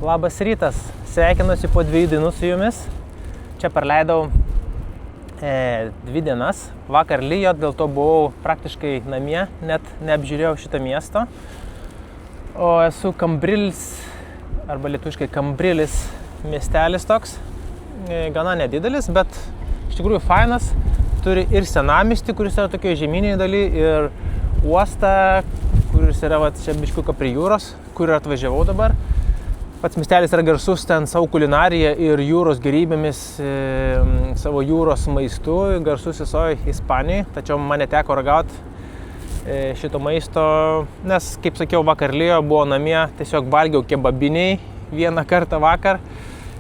Labas rytas, sveikinuosi po 2 dienų su jumis. Čia praleidau 2 dienas. Vakar lyjo, dėl to buvau praktiškai namie, net neapžiūrėjau šito miesto. O esu Kambrilis, arba lietuviškai Kambrilis miestelis toks. Gana nedidelis, bet iš tikrųjų fainas. Turi ir senamiestį, kuris yra tokio žemyninėje daly, ir uostą, kuris yra čia biškiuką prie jūros, kur atvažiavau dabar. Pats miestelis yra garsus ten savo kulinarija ir jūros gėrybėmis, savo jūros maistu, garsus visoje Ispanijai. Tačiau man neteko ragauti šito maisto, nes, kaip sakiau, vakar lyjo, buvo namie, tiesiog valgiau kebabiniai vieną kartą vakar.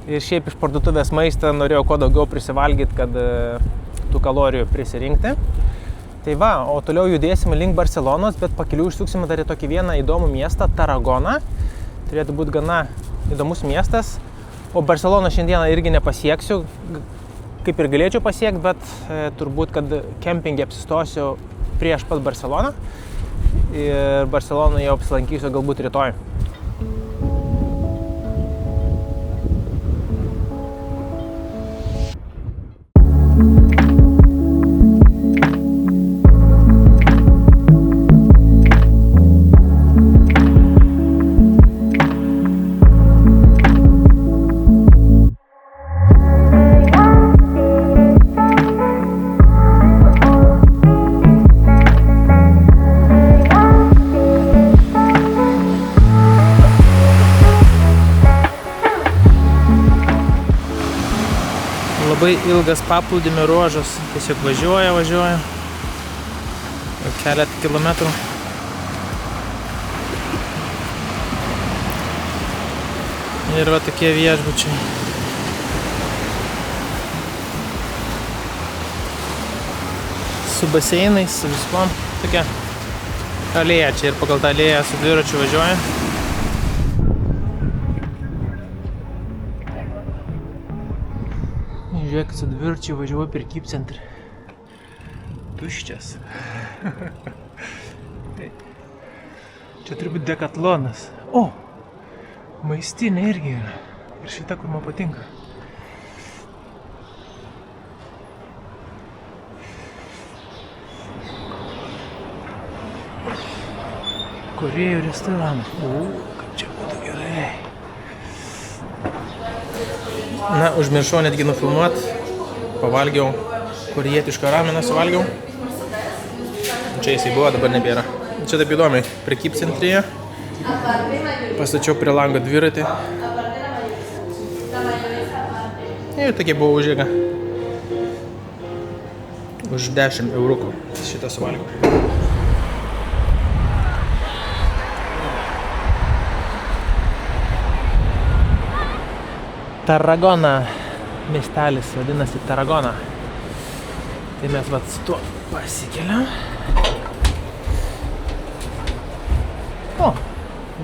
Ir šiaip iš parduotuvės maistą norėjau kuo daugiau prisivalgyti, kad tų kalorijų prisirinkti. Tai va, o toliau judėsime link Barcelonos, bet pakeliui užsuksime dar į tokį vieną įdomų miestą, Taragoną. Turėtų būti gana įdomus miestas, o Barceloną šiandieną irgi nepasieksiu, kaip ir galėčiau pasiekti, bet turbūt, kad kempinge apsistosiu prieš pat Barceloną ir Barceloną jau apsilankysiu galbūt rytoj. Labai ilgas paplūdimio ruožas, tiesiog važiuoja. Keletą kilometrų. Ir va tokie viešbučiai. Su baseinais, su viskuom. Tokia alėja čia ir pagal tą alėją su dviračiu važiuoja. Žiūrėk, su dvirčiu važiuoju prekybcentrį. Tuščias. Čia turi būti Dekatlonas. O! Maistinė irgi yra. Ir šita, kur man patinka. Korėjų restoranas. O, kaip čia būtų gerai. Na, užmiršau netgi nufilmuot, pavalgiau korėjietišką rameną, suvalgiau. Čia jisai buvo, dabar nebėra. Čia taip įdomiai, prekybcentryje. Pastačiau prie lango dviratį. Ir tokia buvo užėga. Už 10 eurukų šitą suvalgiau. Tarragona miestelis, vadinasi Tarragona. Tai mes vat su tuo pasikeliam. O,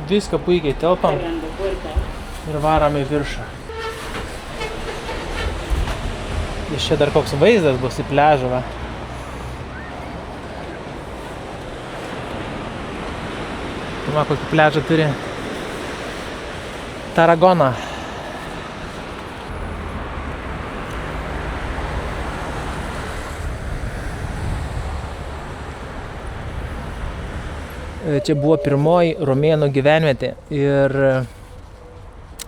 viską puikiai telpam ir varam į viršą. Iš čia dar koks vaizdas bus į pliažą, va. Tai va, kokį pliažą turi Tarragona. Čia buvo pirmoji romėnų gyvenvietė ir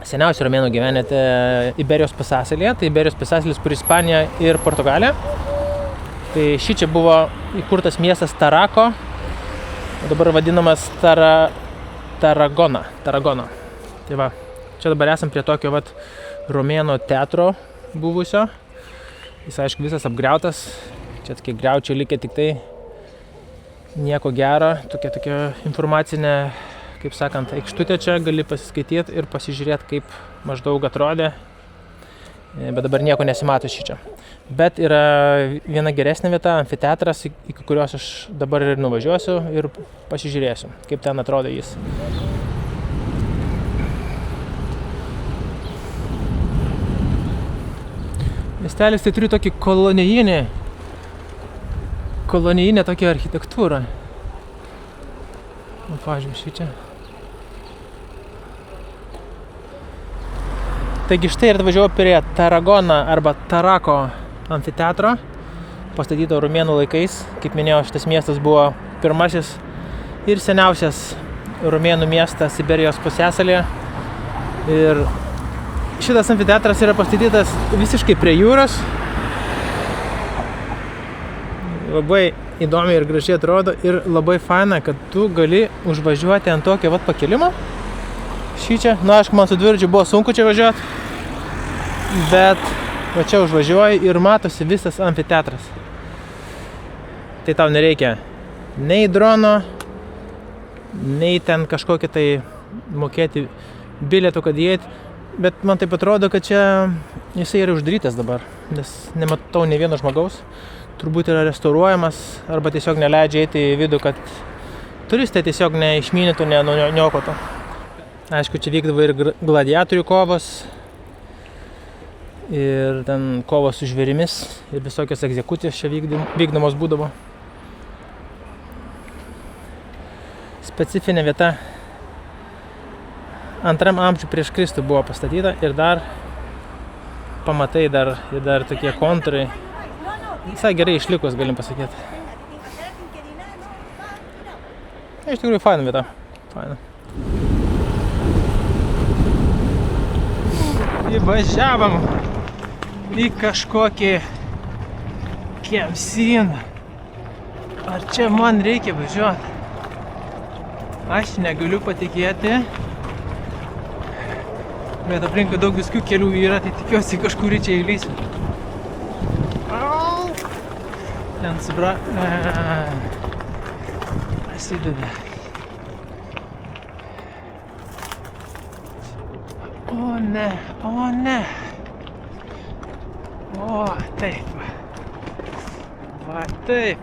seniausia romėnų gyvenvietė Iberijos pusiasalyje. Tai Iberijos pusiasalis kur Ispanija ir Portugalija. Tai ši čia buvo įkurtas miestas Tarako, o dabar vadinamas Tarragona. Tai va, čia dabar esam prie tokio vat romėnų teatro buvusio. Jis aišku visas apgriautas. Čia tokie griaučiai likę tik tai. Nieko gero, tokia informacinė, kaip sakant, aikštutė čia, gali pasiskaityti ir pasižiūrėti, kaip maždaug atrodė, bet dabar nieko nesimato šičia. Bet yra viena geresnė vieta, amfiteatras, iki kurios aš dabar ir nuvažiuosiu ir pasižiūrėsiu, kaip ten atrodo jis. Miestelis tai turi tokį kolonijinę tokią architektūrą. O, pavyzdžiui, šičia. Taigi štai ir atvažiavau prie Tarragona arba Tarako amfiteatro, pastatyto rumėnų laikais. Kaip minėjau, šitas miestas buvo pirmasis ir seniausias rumėnų miestas Iberijos pusiasalyje. Ir šitas amfiteatras yra pastatytas visiškai prie jūros. Labai įdomiai ir gražiai atrodo ir labai faina, kad tu gali užvažiuoti ant tokio vat pakelimo. Šį čia, aišku, man su dviračiu buvo sunku čia važiuoti, bet va čia užvažiuoju ir matosi visas amfiteatras. Tai tau nereikia nei drono, nei ten kažkokį tai mokėti bilietų, kad įeit, bet man taip atrodo, kad čia jisai yra uždarytas dabar, nes nematau nei vieno žmogaus. Turbūt yra restauruojamas arba tiesiog neleidžia eiti į vidų, kad turistai tiesiog neišmynytų, neniokotų. Aišku, čia vykdavo ir gladiatorių kovos, ir ten kovos su žvėrimis, ir visokios egzekucijos čia vykdomos būdavo. Specifinė vieta 2 amžių prieš Kristų buvo pastatyta ir dar pamatai, dar tokie kontūrai. Visai gerai išlikus, galim pasakyti. Iš tikrųjų, faina vieta. Faina. Įvažiavam į kažkokį kiemsyną. Ar čia man reikia važiuoti? Aš negaliu patikėti. Bet aplinkui daug viskių kelių yra, tai tikiuosi kažkurį čia įlysiu. Ten prasideda. O ne. O, taip. Va, taip.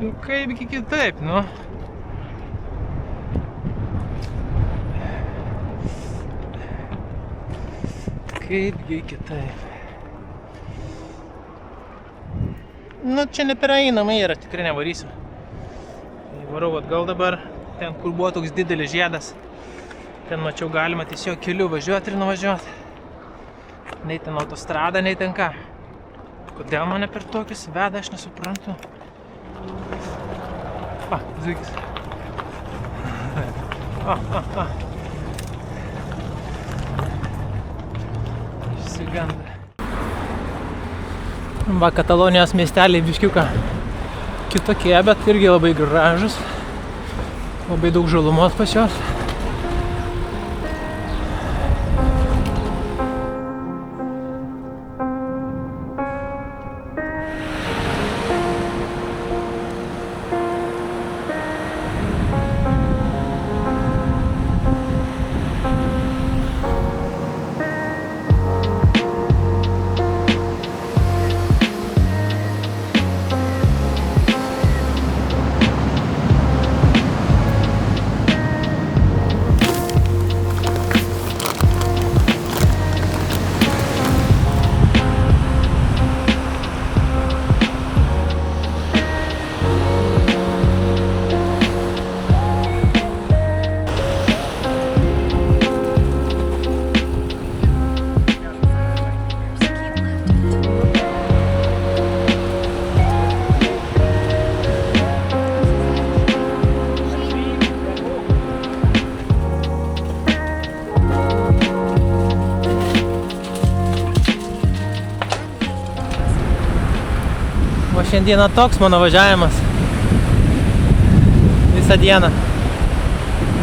Nu, kaipgi kitaip, nu. Kaipgi kitaip. Nu, čia nepereinamai yra, tikrai nevarysiu. Varau atgal dabar, ten kur buvo toks didelis žiedas. Ten mačiau galima tiesiog keliu važiuoti ir nuvažiuoti. Nei ten autostrada, nei ten ką. Kodėl mane per tokius veda, aš nesuprantu. Zuikis. Išsiganda. Va, Katalonijos miesteliai biškiuką kitokie, bet irgi labai gražus. Labai daug žalumos pas juos. Šiandieną toks mano važiavimas visą dieną.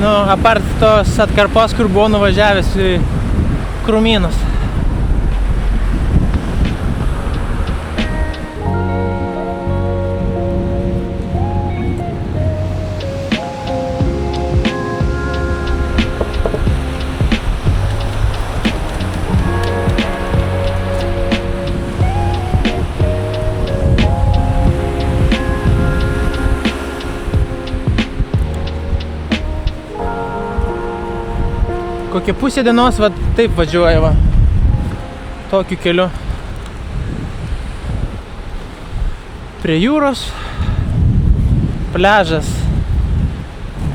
Nu, apart tos atkarpos, kur buvau nuvažiavęs į Krūmynus. Kokie pusė dienos, va, taip važiuoja, va, tokiu keliu. Prie jūros, pliažas,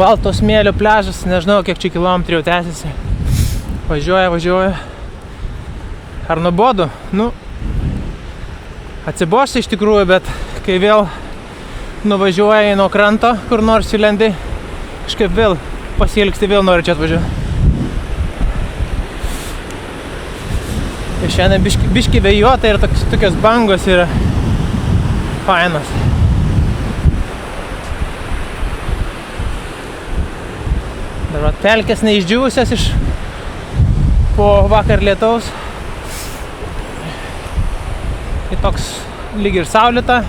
balto smėlio pliažas, nežinau, kiek čia kilometrų jau tęsiasi. Važiuoja. Ar nuobodu? Nu, atsibosta iš tikrųjų, bet kai vėl nuvažiuoji nuo kranto, kur nors įlendi, kažkaip vėl pasiilgsti, vėl nori čia atvažiuoti. Ir šiandien biški vėjuota ir tokios bangos yra fainos. Dar pelkės neišdžiūvusias iš po vakar lietaus. Tai toks lyg ir saulėta,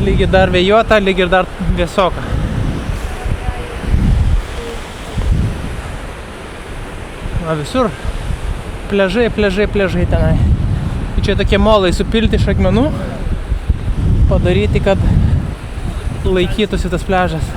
lyg ir dar vėjuota, lyg ir dar vėsoka. Na, visur pležai tenai. Ir čia tokie molai supilti iš akmenų, padaryti, kad laikytųsi tas pležas.